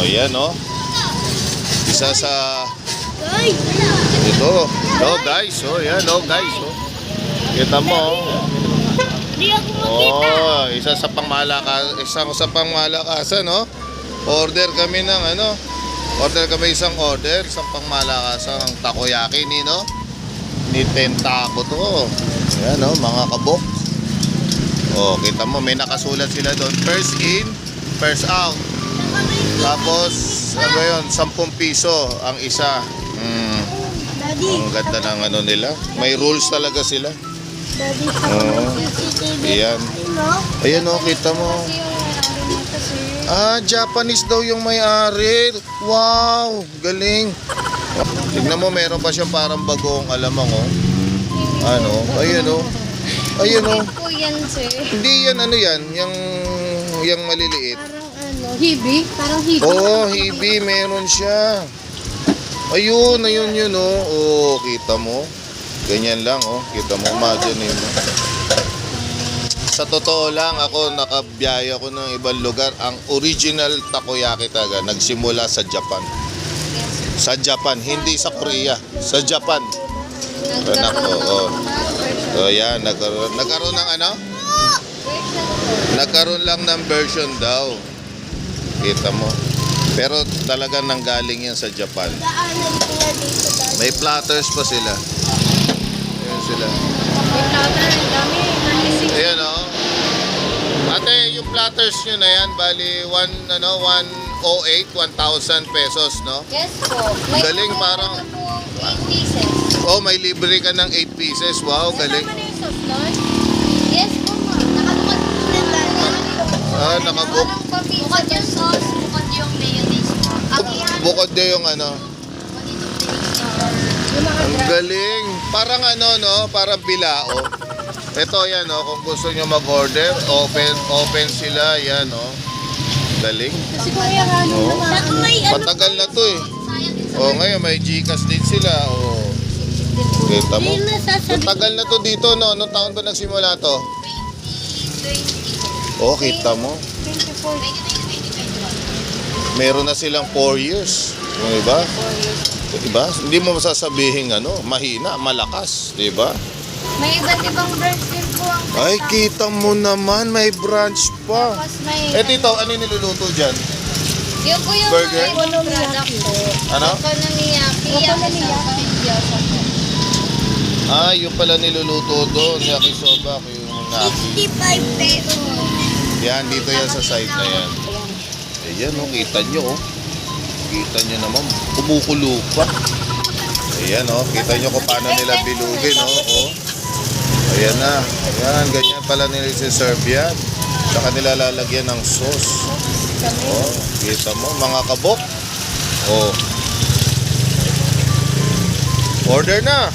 yan oh. Isa sa ito. Oh guys, oh yan, oh guys, oh. Kita mo, oh. Hindi ako makita. Oh, isang sa pangmalakasan, no? Order kami ng isang pangmalakasan ng takoyaki ni Tentaco to. Ayan, no, mga kabok. Oh, kita mo, may nakasulat sila doon. First in, first out. Tapos, ano ba yun? 10 piso ang isa. Daddy. Ang ganda ng nila. May rules talaga sila. Daddy. Oh, ayan. Ayan oh, kita mo. Ah, Japanese daw yung may-ari. Wow, galing. Tignan mo, meron pa siyang parang bagong alamang oh. Ano? Ayan oh. Ayan oh. Po yan, sir. Hindi yan, yung maliliit. Parang hibi? Parang hibi. Oh, hibi, meron siya. Ayun yun oh. Oh, kita mo. Ganyan lang oh. Kita mo, imagine mo. Sa totoo lang, ako nakabiyaya ko ng ibang lugar. Ang original takoyaki talaga nagsimula sa Japan. Sa Japan, hindi sa Korea. Sa Japan. Nako, oh. So yan, nagkaroon ng ano? Nagkaroon lang ng version daw. Kita mo. Pero talaga nanggaling yan sa Japan. May platters pa sila. Ayan sila. Ayan o. Ate, yung platters nyo na yan, bali 108, 1,000 pesos, no? Yes po. Galing, parang 8 pieces. Oh, may libre ka ng 8 pieces. Wow, galing. Yes po, ma'am. Nakabukod po sila. Ah, nakabook. Bukod yung sauce, bukod yung mayonnaise po. Bukod din yung ano. Ang galing. Parang no? Parang bilao. Ito yan, no? Kung gusto nyo mag-order, open sila. Yan, no? Galing. Kasi kuya Oh. may Matagal na to eh. Oh, ngayon may Gcash din sila. Oh. Kita mo. Matagal na to dito, no? Anong taon ba nagsimula to? 2020. Oh, kita mo. 2024. Meron na silang 4 years. Diba? Diba? Hindi mo masasabihin mahina, malakas. Diba? May iba't ibang branch din po ang Ay, kita mo naman, may branch pa. Tapos may... Eh dito, ano yung niluluto dyan? Yun po yung Burger? mga product po. Ano? Okonomiyaki, yakisoba, and gyoza po. Ah, yung pala niluluto doon. Yakisoba, yung naki. 55 pesos. Yan, dito yan sa site na yan. Ayan, oh, kita nyo, oh. Kita nyo naman, kumukulo pa. Ayan, oh, kita nyo kung paano nila bilugin, oh. Ayan na. Ayan, ganyan pala nila serve yan. Tsaka nila lalagyan ng sauce. Oh, kita mo, mga kabok. Oh. Order na.